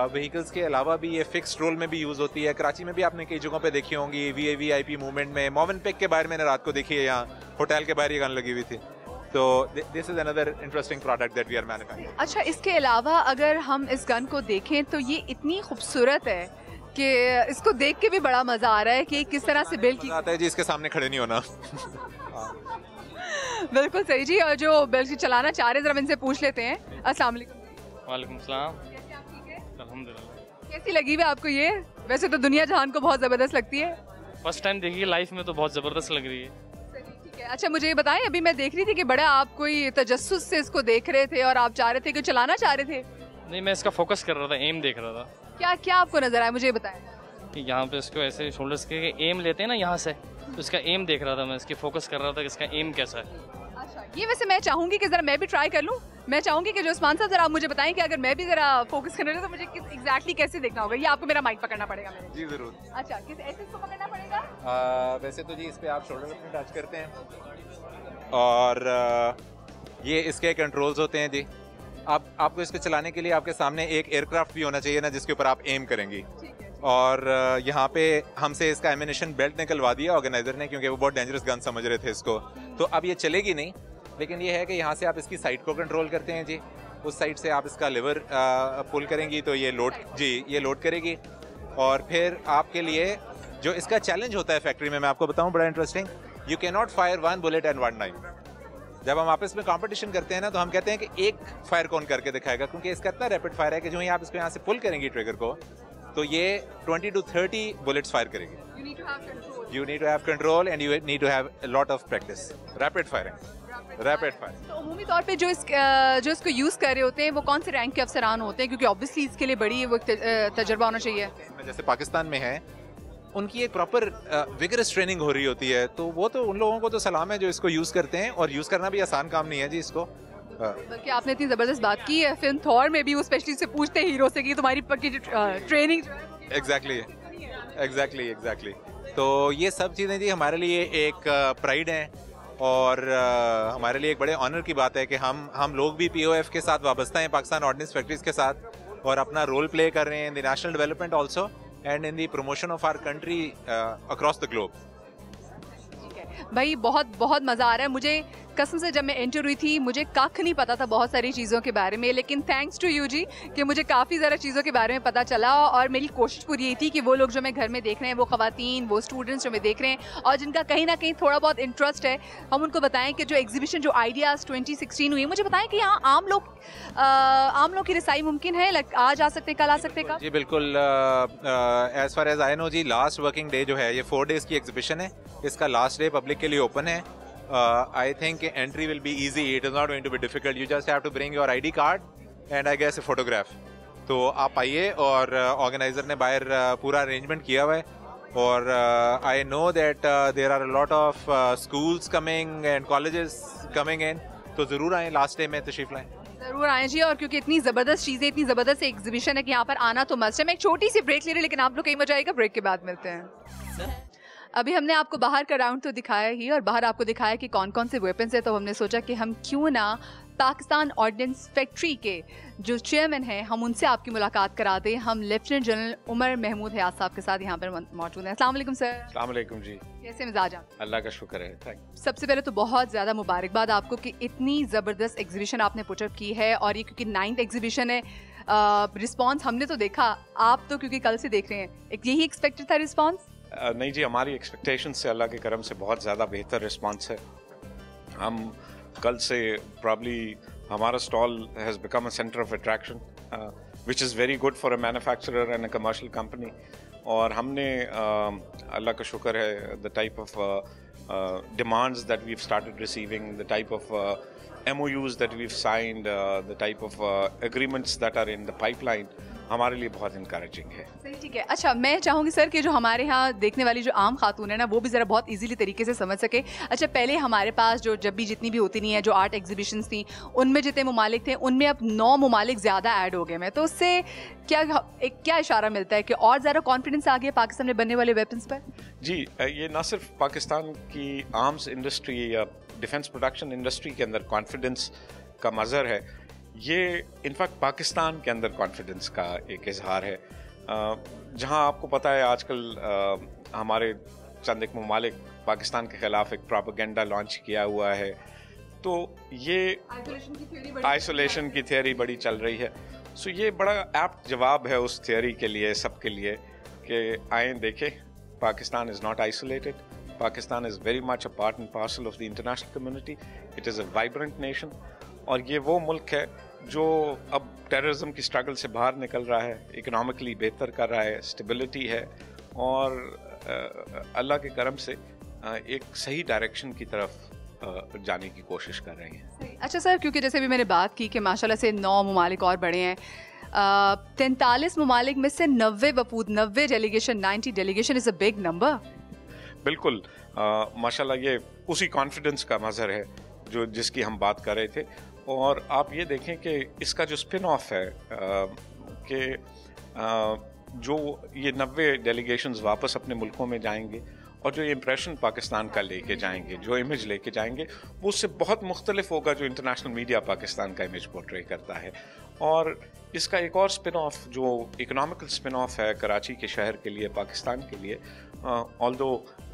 व्हीकल्स के अलावा भी ये फिक्स्ड रोल में भी यूज़ होती है। कराची में भी आपने कई जगहों पे देखी होंगी, VVIP मूवमेंट में, मोवेनपिक के बाहर मैंने रात को देखी है, यहाँ होटल के बाहर ये गन लगी हुई थी। तो this is another interesting product that we are manufacturing. अच्छा, इसके अलावा अगर हम इस गन को देखें तो ये इतनी खूबसूरत है कि इसको देख के भी बड़ा मज़ा आ रहा है कि किस तरह से बिल्ड की आता है जी, इसके सामने खड़े नहीं होना। बिल्कुल सही जी। और जो बिल्कुल चलाना चाह रहे हैं जरा इनसे पूछ लेते हैं। अस्सलाम वालेकुम। वालेकुम सलाम। अल्हम्दुलिल्लाह। कैसी लगी हुई आपको ये? वैसे तो दुनिया जहान को बहुत ज़बरदस्त लगती है। फर्स्ट टाइम देखी लाइफ में तो बहुत ज़बरदस्त लग रही है। ठीक है, अच्छा मुझे ये बताएं, अभी मैं देख रही थी कि बड़ा आप कोई तजस्सुस से इसको देख रहे थे और आप चाह रहे थे कि चलाना चाह रहे थे। नहीं, मैं इसका फोकस कर रहा था, एम देख रहा था। क्या क्या आपको नजर आया, मुझे बताएं। यहाँ पे इसको ऐसे शोल्डर्स के एम लेते हैं ना यहाँ से, तो इसका एम देख रहा था मैं, इसकी फोकस कर रहा था कि इसका एम कैसा है। अच्छा, ये वैसे मैं चाहूंगी कि जरा मैं भी ट्राई कर लूँ। मैं चाहूंगी कि जो उस्मान साहब जरा आप मुझे बताएं कि अगर मैं भी जरा फोकस करना तो मुझे एग्जैक्टली कैसे देखना होगा। ये आपको मेरा माइक पकड़ना पड़ेगा मेरे। जी जरूर। अच्छा, किस ऐसे इसको पकड़ना पड़ेगा? वैसे तो जी इस पे आप शोल्डर अपने टच करते हैं और ये इसके कंट्रोल्स होते हैं जी। आपको इसको चलाने के लिए आपके सामने एक एयरक्राफ्ट भी होना चाहिए ना, जिसके ऊपर आप एम करेंगी। और यहाँ पे हमसे इसका एमिनेशन बेल्ट निकलवा दिया ऑर्गेनाइजर ने, क्योंकि वो बहुत डेंजरस गन समझ रहे थे इसको। तो अब ये चलेगी नहीं, लेकिन ये है कि यहाँ से आप इसकी साइड को कंट्रोल करते हैं जी। उस साइड से आप इसका लिवर पुल करेंगी तो ये लोड करेगी। और फिर आपके लिए जो इसका चैलेंज होता है फैक्ट्री में, मैं आपको बताऊँ बड़ा interesting, you can not fire 1 bullet and 1 time. जब हम आपस में कंपटीशन करते हैं ना, तो हम कहते हैं कि एक फायर कौन करके दिखाएगा, क्योंकि इसका इतना रैपिड फायर है कि जो ही आप इसको यहाँ से पुल करेंगी ट्रिगर को, तो ये 20 to 30 बुलेट्स फायर करेगी। You need to have control and you need to have a lot of practice. Rapid firing. तो उमूमी तौर पे जो इसको यूज़ कर रहे होते हैं वो कौन से रैंक के अफसरान होते हैं, क्योंकि ऑब्वियसली इसके लिए बड़ी वो तजर्बा होना चाहिए। जैसे पाकिस्तान में है, उनकी एक प्रॉपर विगरस ट्रेनिंग हो रही होती है, तो वो तो उन लोगों को तो सलाम है जो इसको यूज़ करते हैं। और यूज़ करना भी आसान काम नहीं है जी इसको। बल्कि आपने इतनी ज़बरदस्त बात की है, फिल्म थॉर में भी वो स्पेशली से पूछते हैं हीरो से कि तुम्हारी पक्की ट्रेनिंग। एग्जैक्टली। तो ये सब चीज़ें जी हमारे लिए एक प्राइड हैं और हमारे लिए एक बड़े ऑनर की बात है कि हम लोग भी POF के साथ वाबस्ता हैं, पाकिस्तान ऑर्डिनेंस फैक्ट्रीज के साथ, और अपना रोल प्ले कर रहे हैं in the national development also and in the promotion of our country across the globe. भाई बहुत बहुत मज़ा आ रहा है मुझे कसम से। जब मैं एंटर हुई थी मुझे कख नहीं पता था बहुत सारी चीज़ों के बारे में, लेकिन थैंक्स टू यू जी कि मुझे काफ़ी ज़्यादा चीज़ों के बारे में पता चला। और मेरी कोशिश पूरी यही थी कि वो लोग जो मैं घर में देख रहे हैं, वो ख़वातीन, वो स्टूडेंट्स जो मैं देख रहे हैं और जिनका कहीं ना कहीं थोड़ा बहुत इंटरेस्ट है, हम उनको बताएं कि जो एग्जीबिशन जो आइडियाज़ 2016 हुई, मुझे बताएं कि यहाँ आम लोग की रसाई मुमकिन है, आज आ सकते, कल आ सकते का? जी बिल्कुल। As far as I know जी, लास्ट वर्किंग डे जो है, ये 4 डेज़ की एग्जीबिशन है। इसका लास्ट डे पब्लिक के लिए ओपन है। I think entry will be easy. It is not going to be difficult. You just have to bring your ID card and I guess a photograph. तो आप आइए, और organiser ने बाहर पूरा अरेंजमेंट किया हुआ है। और I know that there are a lot of schools coming and colleges coming in. तो ज़रूर आएँ, लास्ट डे में तशरीफ लाएँ। ज़रूर आएँ जी। और क्योंकि इतनी ज़बरदस्त चीज़ें, इतनी ज़बरदस्त एग्जीबिशन है कि यहाँ पर आना तो मस्ट है। मैं एक छोटी सी ब्रेक ले रही, लेकिन आप लोग कहीं मजा आएगा, ब्रेक के बाद मिलते हैं। अभी हमने आपको बाहर का राउंड तो दिखाया ही, और बाहर आपको दिखाया कि कौन कौन से वेपन्स है। तो हमने सोचा कि हम क्यों ना पाकिस्तान ऑर्डिनेंस फैक्ट्री के जो चेयरमैन हैं, हम उनसे आपकी मुलाकात करा दें। हम लेफ्टिनेंट जनरल उमर महमूद हयात साहब के साथ यहाँ पर मौजूद हैं। अस्सलाम वालेकुम सर। अस्सलाम वालेकुम जी। कैसे मिजाज आप? अल्लाह का शुक्र है, थैंक। सबसे पहले तो बहुत ज़्यादा मुबारकबाद आपको कि इतनी ज़बरदस्त एग्जीबिशन आपने पुटअप की है, और ये क्योंकि 9th एग्जीबिशन है। रिस्पॉन्स हमने तो देखा, आप तो क्योंकि कल से देख रहे हैं, यही एक्सपेक्टेड था रिस्पॉन्स? नहीं जी, हमारी एक्सपेक्टेशन से अल्लाह के करम से बहुत ज़्यादा बेहतर रिस्पांस है। हम कल से प्रॉब्ली हमारा stall has become a centre of attraction, which is very good for a manufacturer and a commercial company. और हमने अल्लाह का शुक्र है, the type of demands that we have started receiving, the type of MOUs that we've signed, the type of agreements that are in the pipeline, हमारे लिए बहुत encouraging है। सही, ठीक है। अच्छा, मैं चाहूँगी सर कि जो हमारे यहाँ देखने वाली जो आम खातून है ना, वो भी ज़रा बहुत इजीली तरीके से समझ सके। अच्छा, पहले हमारे पास जो जब भी जितनी भी होती नहीं है जो आर्ट एग्जीबिशंस थी, उनमें जितने ममालिक थे उनमें अब 9 ममालिक ज़्यादा ऐड हो गए हैं, तो उससे क्या इशारा मिलता है कि और ज़्यादा कॉन्फिडेंस आ गया पाकिस्तान में बनने वाले वेपन्स पर? जी, ये ना सिर्फ पाकिस्तान की आर्म्स इंडस्ट्री या डिफेंस प्रोडक्शन इंडस्ट्री के अंदर कॉन्फिडेंस का मज़हर है, ये इनफैक्ट पाकिस्तान के अंदर कॉन्फिडेंस का एक इजहार है। जहां आपको पता है आजकल हमारे चंद एक ममालिक पाकिस्तान के ख़िलाफ़ एक प्रोपेगेंडा लॉन्च किया हुआ है, तो ये आइसोलेशन की थियरी बड़ी चल रही है। सो ये बड़ा एप्ट जवाब है उस थियरी के लिए, सबके लिए, कि आए देखें, Pakistan is not isolated, Pakistan is very much a part and parcel of the international community, it is a vibrant nation, और ये वो मुल्क है जो अब टेररिज्म की स्ट्रगल से बाहर निकल रहा है, इकोनॉमिकली बेहतर कर रहा है, स्टेबिलिटी है, और अल्लाह के करम से एक सही डायरेक्शन की तरफ जाने की कोशिश कर रहे हैं। अच्छा सर, क्योंकि जैसे भी मैंने बात की कि माशाल्लाह से 9 ममालिक और बड़े हैं, 43 ममालिक में से 90 वफूद, 90 delegation, 90 delegation is a big number. बिल्कुल, माशाल्लाह ये उसी कॉन्फिडेंस का मज़हर है जिसकी हम बात कर रहे थे। और आप ये देखें कि इसका जो स्पिन ऑफ है कि जो ये 90 डेलीगेशंस वापस अपने मुल्कों में जाएंगे और जो इम्प्रेशन पाकिस्तान का लेके जाएंगे, जो इमेज लेके जाएंगे, वो उससे बहुत मुख्तलिफ होगा जो इंटरनेशनल मीडिया पाकिस्तान का इमेज पोर्ट्रे करता है। और इसका एक और स्पिन ऑफ जो इकोनॉमिकल स्पिन ऑफ है कराची के शहर के लिए, पाकिस्तान के लिए, ऑल्दो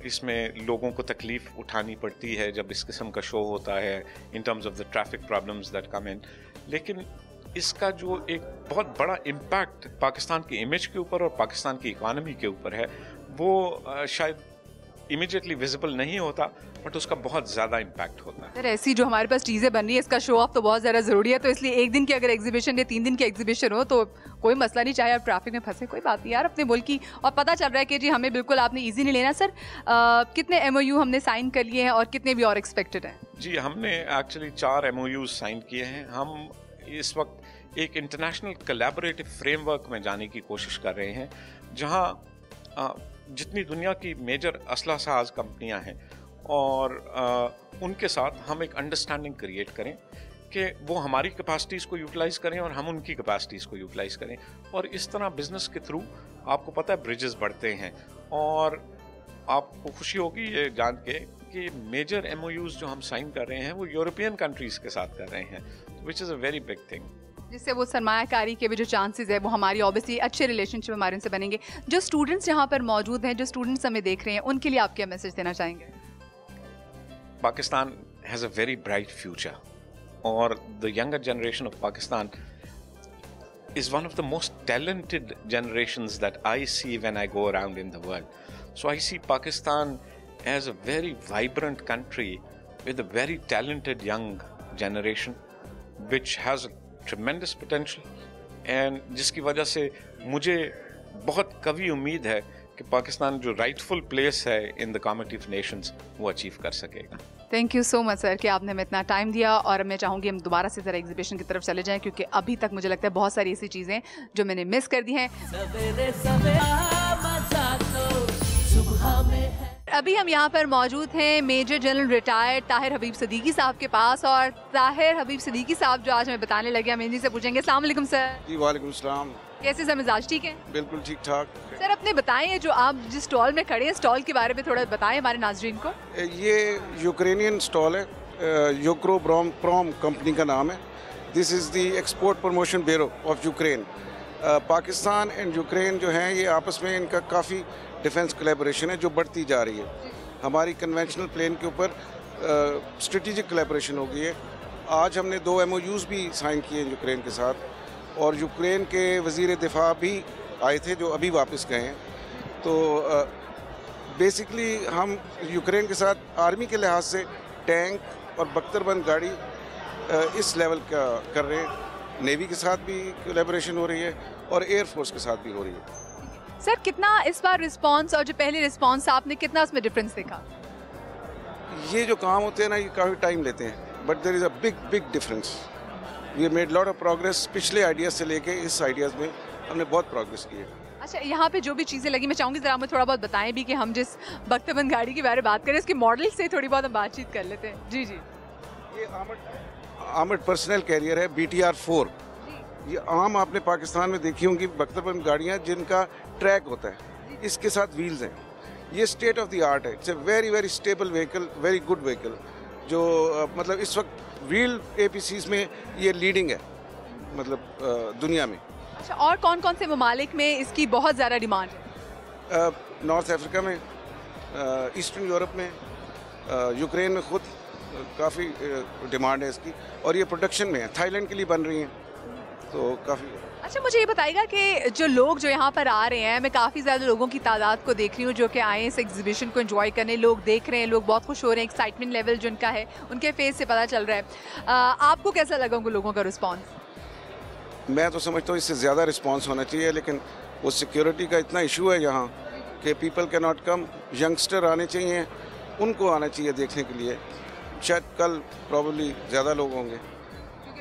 इसमें लोगों को तकलीफ़ उठानी पड़ती है जब इस किस्म का शो होता है in terms of the traffic problems that come in, लेकिन इसका जो एक बहुत बड़ा इम्पैक्ट पाकिस्तान की इमेज के ऊपर और पाकिस्तान की इकॉनमी के ऊपर है, वो शायद इमीडिएटली विजिबल नहीं होता, बट उसका बहुत ज़्यादा इम्पैक्ट होता है। सर, ऐसी जो हमारे पास चीज़ें बन रही है, इसका शो ऑफ तो बहुत ज़्यादा ज़रूरी है, तो इसलिए एक दिन की अगर एग्जीबिशन या 3 दिन की एग्जीबिशन हो तो कोई मसला नहीं, चाहे आप ट्रैफिक में फंसे, कोई बात नहीं यार, अपने मुल्क की। और पता चल रहा है कि जी हमें बिल्कुल आपने ईजी नहीं लेना। सर, कितने MOU हमने साइन कर लिए हैं और कितने भी और एक्सपेक्टेड हैं? जी, हमने एक्चुअली 4 MOUs साइन किए हैं। हम इस वक्त एक इंटरनेशनल कोलैबोरेटिव फ्रेमवर्क में जाने की कोशिश कर रहे हैं, जहाँ जितनी दुनिया की मेजर असला साज कंपनियां हैं और उनके साथ हम एक अंडरस्टैंडिंग क्रिएट करें कि वो हमारी कैपेसिटीज़ को यूटिलाइज़ करें और हम उनकी कैपेसिटीज़ को यूटिलाइज़ करें, और इस तरह बिजनेस के थ्रू आपको पता है ब्रिजेस बढ़ते हैं। और आपको खुशी होगी ये जान के कि मेजर MOUs जो हम साइन कर रहे हैं वो यूरोपियन कंट्रीज़ के साथ कर रहे हैं, which is a very big thing, जिससे वो सरमायाकारी के भी जो चांसेस है वो हमारी ऑब्वियसली अच्छे रिलेशनशिप हमारे उनसे बनेंगे। जो स्टूडेंट्स यहाँ पर मौजूद हैं, जो स्टूडेंट्स हमें देख रहे हैं, उनके लिए आप क्या मैसेज देना चाहेंगे? Pakistan has a very bright future, और the younger generation of Pakistan is one of the most talented generations that I see when I go around in the world. So I see Pakistan as a very vibrant country with a very talented young generation which has a tremendous potential, and जिसकी वजह से मुझे बहुत कवी उम्मीद है कि पाकिस्तान जो राइटफुल प्लेस है in the comity of Nations वो अचीव कर सकेगा। Thank you so much sir कि आपने हमें इतना टाइम दिया, और मैं चाहूँगी हम दोबारा से ज़रा एग्जीबिशन की तरफ चले जाएं, क्योंकि अभी तक मुझे लगता है बहुत सारी ऐसी चीज़ें जो मैंने मिस कर दी हैं। अभी हम यहाँ पर मौजूद हैं मेजर जनरल रिटायर्ड ताहिर हबीब सिद्दीकी साहब के पास, और ताहिर हबीब सिद्दीकी साहब जो आज हमें बताने लगे, हम इन्हीं से पूछेंगे। अस्सलाम वालेकुम सर। जी वालेकुम सलाम। कैसे सर, मिजाज ठीक है? बिल्कुल ठीक ठाक। सर, अपने बताएं जो आप जिस स्टॉल में खड़े हैं, स्टॉल के बारे में थोड़ा बताएं हमारे नाजरीन को। ये यूक्रेनियन स्टॉल है, यूक्रोप्रॉम कंपनी का नाम है। This is the export promotion bureau of Ukraine. Pakistan and Ukraine जो हैं ये आपस में इनका काफ़ी डिफेंस कोलैबोरेशन है जो बढ़ती जा रही है। हमारी कन्वेंशनल प्लेन के ऊपर स्ट्रेटेजिक कोलैबोरेशन हो गई है। आज हमने 2 MOUs भी साइन किए हैं यूक्रेन के साथ, और यूक्रेन के वज़ीर दिफा भी आए थे जो अभी वापस गए हैं। तो बेसिकली हम यूक्रेन के साथ आर्मी के लिहाज से टैंक और बख्तरबंद गाड़ी इस लेवल का कर रहे हैं। नेवी के साथ भी कोलैबोरेशन हो रही है और एयरफोर्स के साथ भी हो रही है। सर, कितना इस बार रिस्पांस और जो पहले रिस्पांस आपने कितना उसमें डिफरेंस देखा? ये जो काम होते हैं ना, ये काफ़ी टाइम लेते हैं, but there is a big difference. We made lot of progress पिछले आइडियाज़ से लेके इस आइडियाज़ में हमने बहुत प्रोग्रेस की है। अच्छा, यहाँ पे जो भी चीज़ें लगी मैं चाहूँगी ज़रा हमें थोड़ा बहुत बताएं भी कि हम जिस बख्तबंद गाड़ी के बारे में बात करें इसके मॉडल से थोड़ी बहुत हम बातचीत कर लेते हैं। जी जी, ये आर्मर्ड पर्सनल कैरियर है BTR 4। ये आम आपने पाकिस्तान में देखी होंगी बख्तबंद गाड़ियाँ जिनका ट्रैक होता है, इसके साथ व्हील्स हैं। ये स्टेट ऑफ द आर्ट है। It's a very very stable vehicle, very good vehicle, जो मतलब इस वक्त व्हील APCs में ये लीडिंग है मतलब दुनिया में। अच्छा, और कौन कौन से ममालिक में इसकी बहुत ज़्यादा डिमांड है? नॉर्थ अफ्रीका में, ईस्टर्न यूरोप में, यूक्रेन में खुद काफ़ी डिमांड है इसकी, और ये प्रोडक्शन में है, थाईलैंड के लिए बन रही हैं, तो काफ़ी। अच्छा, मुझे ये बताइएगा कि जो लोग जो यहाँ पर आ रहे हैं, मैं काफ़ी ज़्यादा लोगों की तादाद को देख रही हूँ जो कि आए इस एग्जीबिशन को एंजॉय करने, लोग देख रहे हैं, लोग बहुत खुश हो रहे हैं, एक्साइटमेंट लेवल जो उनका है उनके फेस से पता चल रहा है। आपको कैसा लगा उन लोगों का रिस्पॉन्स? मैं तो समझता हूँ इससे ज़्यादा रिस्पांस होना चाहिए, लेकिन वो सिक्योरिटी का इतना इशू है यहाँ कि people can not come. Youngster आने चाहिए, उनको आना चाहिए देखने के लिए। शायद कल प्रॉब्ली ज़्यादा लोग होंगे।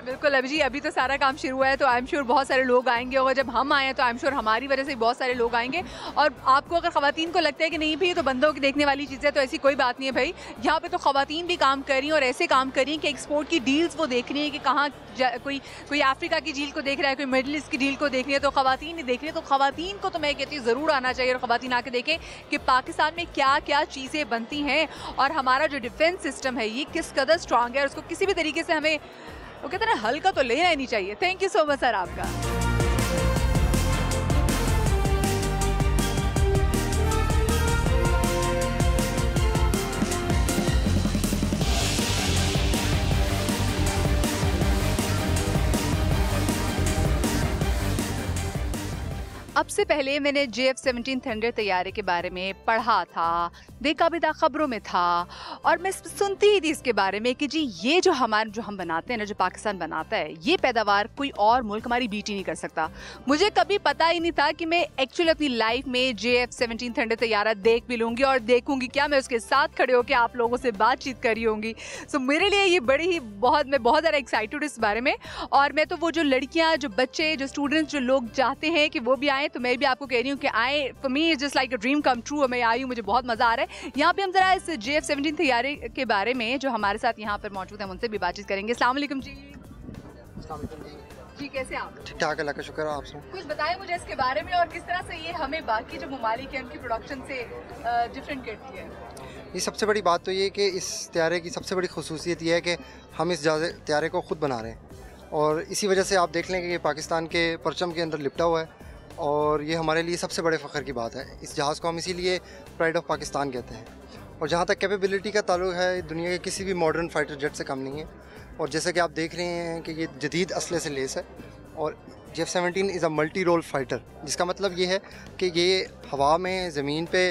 बिल्कुल अभी जी, अभी तो सारा काम शुरू हुआ है, तो आई एम श्योर बहुत सारे लोग आएंगे, और जब हम आए तो आई एम श्योर हमारी वजह से बहुत सारे लोग आएंगे। और आपको अगर ख़वातीन को लगता है कि नहीं भाई तो बंदों की देखने वाली चीज़ है, तो ऐसी कोई बात नहीं है भाई। यहाँ पे तो ख़वातीन भी काम कर रही हैं, और ऐसे काम कर रही हैं कि एक्सपोर्ट की डील्स वो देख रही हैं कि कहाँ कोई अफ्रीका की डील को देख रहा है, कोई मिडिल ईस्ट की डील को देख रही है, तो ख़वातीन ही देख रही है। तो ख़वातीन को तो मैं कहती हूँ ज़रूर आना चाहिए, और ख़वातीन आके देखें कि पाकिस्तान में क्या क्या चीज़ें बनती हैं, और हमारा जो डिफेंस सिस्टम है ये किस कदर स्ट्रॉन्ग है, और उसको किसी भी तरीके से हमें वो कहते हैं हल्का तो लेना ही नहीं चाहिए। Thank you so much sir आपका। अब से पहले मैंने JF-17 थंडर तैयारे के बारे में पढ़ा था, देखा भी था, खबरों में था, और मैं सुनती ही थी इसके बारे में कि जी ये जो हम बनाते हैं ना, जो पाकिस्तान बनाता है, ये पैदावार कोई और मुल्क हमारी बीट ही नहीं कर सकता। मुझे कभी पता ही नहीं था कि मैं एक्चुअली अपनी लाइफ में JF-17 थंडर तैयारा देख भी लूँगी, और देखूँगी क्या, मैं उसके साथ खड़े होकर आप लोगों से बातचीत करी होंगी। सो मेरे लिए ये मैं बहुत ज़्यादा एक्साइटेड इस बारे में। और मैं तो वो जो लड़कियाँ, जो बच्चे, जो स्टूडेंट्स, जो लोग चाहते हैं कि वो भी आए, तो मैं भी आपको कह रही हूँ कि आए। For me is just like a dream come true. मैं आई हूँ, मुझे बहुत मज़ा आ रहा है। यहाँ पे हम जरा इस JF-17 तैयारी के बारे में जो हमारे साथ यहाँ पर मौजूद हैं उनसे भी बातचीत करेंगे। अस्सलाम वालेकुम जी। जी, कैसे आप? ठीक ठाक, अल्लाह का शुक्र है। आपसे कुछ बताएं मुझे इसके बारे में, और किस तरह से ये हमें बाकी जो ममालिक हैं उनकी प्रोडक्शन से डिफरेंट करती है। ये सबसे बड़ी बात तो ये कि इस तैयारे की सबसे बड़ी खुसूसियत ये है कि हम इस तैयारे को ख़ुद बना रहे हैं, और इसी वजह से आप देख लें कि ये पाकिस्तान के परचम के अंदर लिपटा हुआ है, और ये हमारे लिए सबसे बड़े फ़ख्र की बात है। इस जहाज़ को हम इसीलिए प्राइड ऑफ पाकिस्तान कहते हैं। और जहाँ तक कैपेबिलिटी का ताल्लुक है, दुनिया के किसी भी मॉडर्न फाइटर जेट से कम नहीं है। और जैसे कि आप देख रहे हैं कि ये जदीद असले से लेस है, और JF-17 is a multi role fighter, जिसका मतलब ये है कि ये हवा में, ज़मीन पे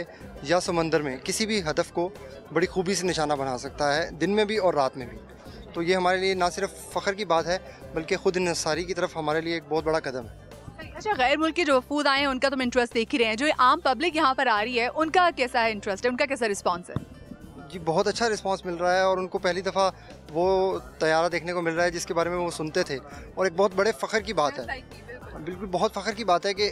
या समंदर में किसी भी हदफ को बड़ी खूबी से निशाना बना सकता है, दिन में भी और रात में भी। तो ये हमारे लिए ना सिर्फ फ़ख्र की बात है, बल्कि ख़ुद इंसारी की तरफ हमारे लिए एक बहुत बड़ा कदम है। अच्छा, गैर मुल्क के जो वफूद आए हैं उनका तो इंटरेस्ट देख ही रहे हैं, जो आम पब्लिक यहाँ पर आ रही है उनका कैसा है इंटरेस्ट है, उनका कैसा रिस्पांस है? जी, बहुत अच्छा रिस्पांस मिल रहा है, और उनको पहली दफ़ा वो तैयारा देखने को मिल रहा है जिसके बारे में वो सुनते थे, और एक बहुत बड़े फ़ख्र की बात है, बिल्कुल बहुत फ़ख्र की बात है कि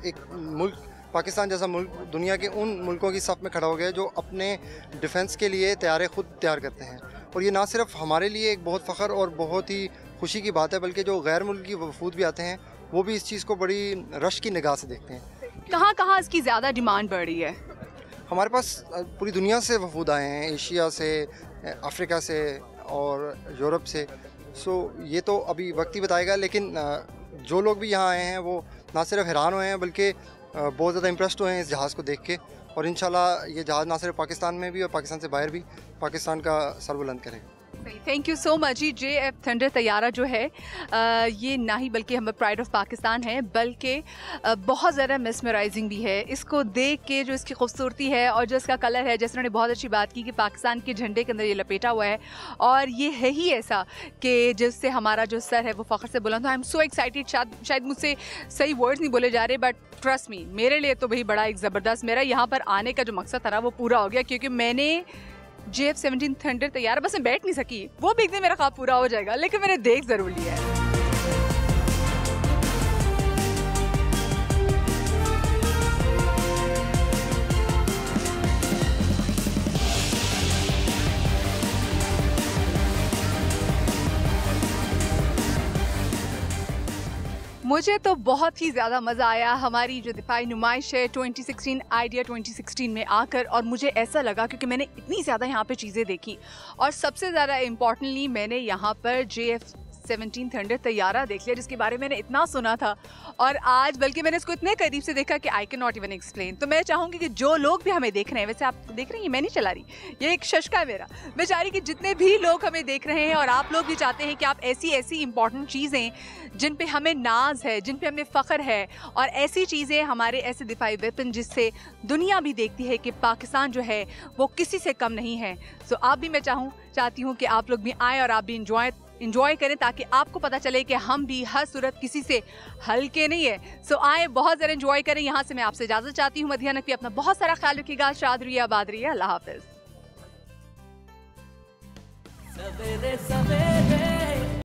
एक मुल्क, पाकिस्तान जैसा मुल्क, दुनिया के उन मुल्कों की सफ़ में खड़ा हो गया जो अपने डिफेंस के लिए तैयारे ख़ुद तैयार करते हैं। और ये ना सिर्फ हमारे लिए एक बहुत फ़ख्र और बहुत ही खुशी की बात है, बल्कि जो गैर मुल्की वफूद भी आते हैं वो भी इस चीज़ को बड़ी रश की निगाह से देखते हैं। कहाँ कहाँ इसकी ज़्यादा डिमांड बढ़ रही है? हमारे पास पूरी दुनिया से वफूद आए हैं, एशिया से, अफ्रीका से और यूरोप से। सो ये तो अभी वक्त ही बताएगा, लेकिन जो लोग भी यहाँ आए हैं वो ना सिर्फ हैरान हुए हैं बल्कि बहुत ज़्यादा इम्प्रेस्ड हुए हैं इस जहाज़ को देख के, और इंशाल्लाह ये जहाज़ ना सिर्फ पाकिस्तान में भी और पाकिस्तान से बाहर भी पाकिस्तान का सर बुलंद करेगा। थैंक यू सो मच जी। JF थंडर तैयारा जो है ये ना ही बल्कि हमें प्राइड ऑफ पाकिस्तान है, बल्कि बहुत ज़्यादा मेस्मराइजिंग भी है। इसको देख के जो इसकी खूबसूरती है और जो इसका कलर है, जैसे उन्होंने बहुत अच्छी बात की कि पाकिस्तान के झंडे के अंदर ये लपेटा हुआ है, और ये है ही ऐसा कि जिससे हमारा जो सर है वो फ़ख्र से बुलंद हो। I am so excited. शायद मुझसे सही वर्ड्स नहीं बोले जा रहे, बट ट्रस्ट मी, मेरे लिए तो भाई बड़ा एक ज़बरदस्त, मेरा यहाँ पर आने का जो मकसद था ना वो पूरा हो गया, क्योंकि मैंने JF-17 थंडर तैयार, बस मैं बैठ नहीं सकी, वो भी एक दिन मेरा ख्वाब पूरा हो जाएगा, लेकिन मैंने देख जरूर लिया है। मुझे तो बहुत ही ज़्यादा मज़ा आया हमारी जो दिफाई नुमाइश है 2016 आइडिया 2016 में आकर, और मुझे ऐसा लगा क्योंकि मैंने इतनी ज़्यादा यहाँ पे चीज़ें देखी और सबसे ज़्यादा इम्पॉर्टेंटली मैंने यहाँ पर JF-17 थंडर तैयारा देख लिया जिसके बारे में मैंने इतना सुना था, और आज बल्कि मैंने इसको इतने करीब से देखा कि I can not even explain. तो मैं चाहूँगी कि जो लोग भी हमें देख रहे हैं, वैसे आप देख रहे हैं मैं नहीं चला रही, ये एक शशका है मेरा, मैं चाह रही कि जितने भी लोग हमें देख रहे हैं और आप लोग भी चाहते हैं कि आप ऐसी ऐसी इंपॉर्टेंट चीज़ें जिन पे हमें नाज है, जिन पे हमें फ़ख्र है, और ऐसी चीज़ें हमारे ऐसे दिफाई वेपन जिससे दुनिया भी देखती है कि पाकिस्तान जो है वो किसी से कम नहीं है। सो आप भी, मैं चाहती हूँ कि आप लोग भी आएँ और आप भी इंजॉय करें ताकि आपको पता चले कि हम भी हर सूरत किसी से हल्के नहीं है। सो आए, बहुत ज़रा इंजॉय करें। यहाँ से मैं आपसे इजाज़त चाहती हूँ। मदिया नकवी, अपना बहुत सारा ख्याल रखिएगा। शाद रहिए, आबाद रहिए। अल्लाह हाफ़िज़।